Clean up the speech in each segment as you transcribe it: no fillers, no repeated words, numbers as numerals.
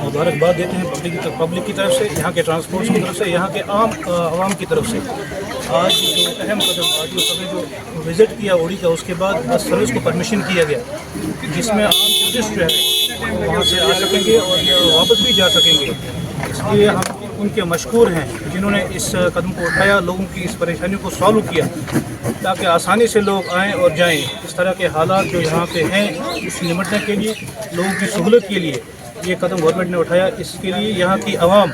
मुबारकबाद देते हैं पब्लिक की तरफ से, यहाँ के ट्रांसपोर्ट की तरफ से, यहाँ के आवाम की तरफ से। आज जो अहम कदम आज जो जो विज़िट किया उड़ी का, उसके बाद बस सर्विस को परमिशन किया गया, जिसमें आम टूरिस्ट जो है वहाँ से आ सकेंगे और वापस भी जा सकेंगे। इसलिए हम उनके मशकूर हैं जिन्होंने इस कदम को उठाया, लोगों की इस परेशानियों को सॉल्व किया ताकि आसानी से लोग आएँ और जाएँ। इस तरह के हालात जो यहाँ पे हैं उससे निपटने के लिए, लोगों की सहूलत के लिए ये कदम गवर्नमेंट ने उठाया। इसके लिए यहाँ की आवाम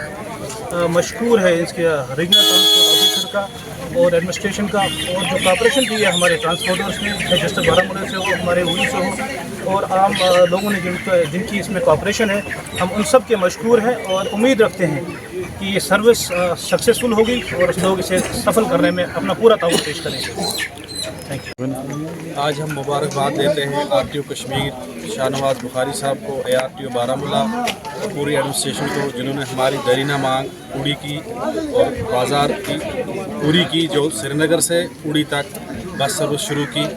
मशकूर है, इसके रीजनल ट्रांसपोर्ट ऑफिसर का और एडमिनिस्ट्रेशन का, और जो कॉपरेशन की है हमारे ट्रांसपोर्टर्स ने, डिस्ट्रिक्ट बारामूला से हो, हमारे उड़ी से हो, और आम लोगों ने जिनकी इसमें कॉपरेशन है, हम उन सब के मशकूर हैं और उम्मीद रखते हैं कि ये सर्विस सक्सेसफुल होगी और लोग इसे सफल करने में अपना पूरा ताउन पेश करेंगे। Thank you. आज हम मुबारकबाद देते हैं आरटीओ कश्मीर शाहनवाज बुखारी साहब को, ARTO बारामूला और पूरी एडमिनिस्ट्रेशन को, जिन्होंने हमारी दरीना मांग उड़ी की और बाज़ार की पूरी की, जो श्रीनगर से उड़ी तक बस सर्विस शुरू की।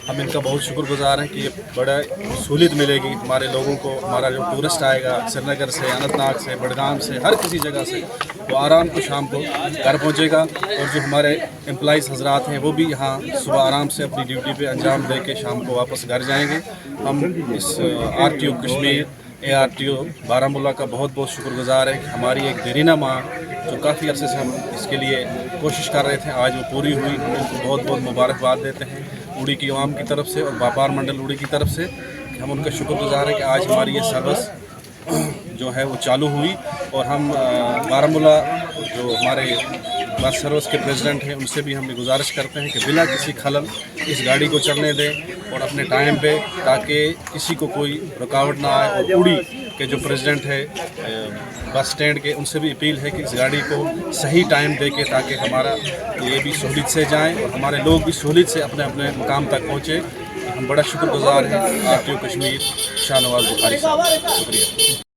हम इनका बहुत शुक्रगुजार हैं कि ये बड़ा सहूलियत मिलेगी हमारे लोगों को। हमारा जो टूरिस्ट आएगा श्रीनगर से, अनंतनाग से, बडगाम से, हर किसी जगह से, वो आराम को शाम को घर पहुंचेगा। और जो हमारे एम्प्लॉइज़ हजरात हैं वो भी यहाँ सुबह आराम से अपनी ड्यूटी पे अंजाम दे के शाम को वापस घर जाएंगे। हम इस आरटीओ कश्मीर, ARTO बारामूला का बहुत बहुत शुक्रगुजार है कि हमारी एक देरीना मांग जो काफ़ी अरसे से हम इसके लिए कोशिश कर रहे थे, आज वो पूरी हुई। हम उनको बहुत बहुत मुबारकबाद देते हैं उड़ी की आवाम की तरफ से और व्यापार मंडल उड़ी की तरफ से, कि हम उनका शुक्रगुजार हैं कि आज हमारी ये सर्विस जो है वो चालू हुई। और हम बारामूला जो हमारे बस सर्विस के प्रेसिडेंट हैं उनसे भी हम गुजारिश करते हैं कि बिना किसी खलल इस गाड़ी को चलने दें और अपने टाइम पे, ताकि किसी को कोई रुकावट ना आए। और उड़ी के जो प्रेसिडेंट है बस स्टैंड के, उनसे भी अपील है कि इस गाड़ी को सही टाइम दे के, ताकि हमारा ये भी सहूलियत से जाएं और हमारे लोग भी सहूलियत से अपने अपने मुकाम तक पहुँचें। हम बड़ा शुक्रगुजार हैं आरटीओ कश्मीर शाहनवाज बुखारी साहब। शुक्रिया।